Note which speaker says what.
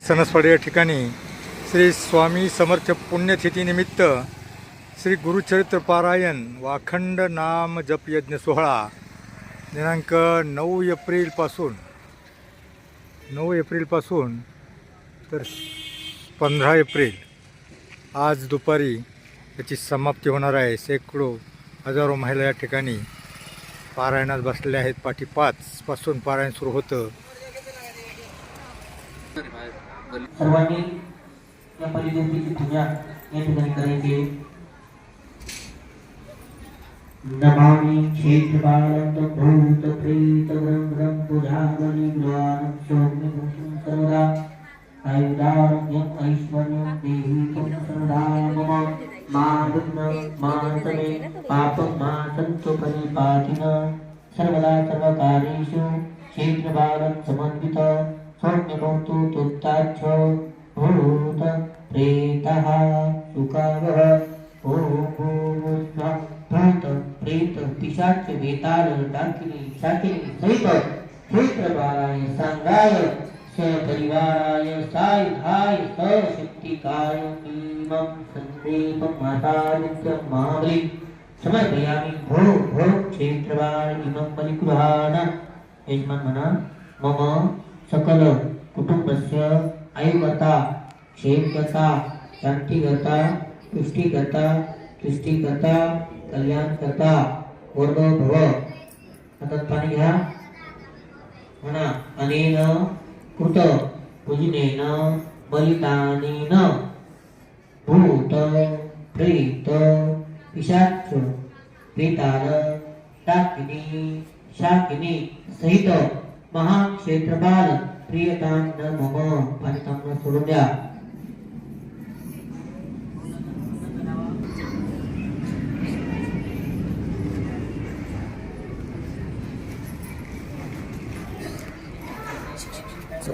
Speaker 1: सणसवाडी या ठिकाणी श्री स्वामी समर्थ पुण्यतिथीनिमित्त श्री गुरुचरित्र पारायण व अखंड नाम जप यज्ञ सोहळा दिनांक 9 एप्रिलपासून तर 15 एप्रिल आज दुपारी याची समाप्ती होणार आहे। शेकडो हजारो महिला या ठिकाणी पारायणात बसलेल्या आहेत। पाठी 5 पासून पारायण सुरू होतं।
Speaker 2: सर्वांनी या परिदेवतेची पूजा या ठिकाणी करायची। नमामि क्षेत्रपालं भूत प्रेत ब्रह्म पूजामणि ज्ञान शोभ्यं सर्वदा आयुरारोग्यं ऐश्वर्यं देहि तं सर्वदा मम मादुग्न मातमे पापं मा सन्तु परिपातिन सर्वदा सर्वकार्येषु क्षेत्रपालं समन्वित सौम्यभवतु तुत्ताच्छ भूत प्रेतः सुखावह ओम भूस्वा भूत प्रेत पिशाच वेताल डाकिनी शाकिनी सहित क्षेत्रपालाय सांगाय सपरिवाराय सायुधाय सशक्तिकाय नीमं संदेपं मातादित्यं महाबली समर्पयामि। भो भो क्षेत्रपाल इमं बलिगृहाण यजमान म्हणा मम सकल कुटुंबस्य आयुगता क्षेमगता शांतिगता पुष्टिगता तुष्टिगता कल्याणगता वर्धो भव। हातात पाणी घ्या म्हणा अनेन कृत पूजनेन बलिदानेन भूत प्रेत पिशाच वेताल डाकिनी शाकिनी सहित महाक्षेत्रपाल प्रियतां न मम पाणितांना सोडून द्या।
Speaker 1: So,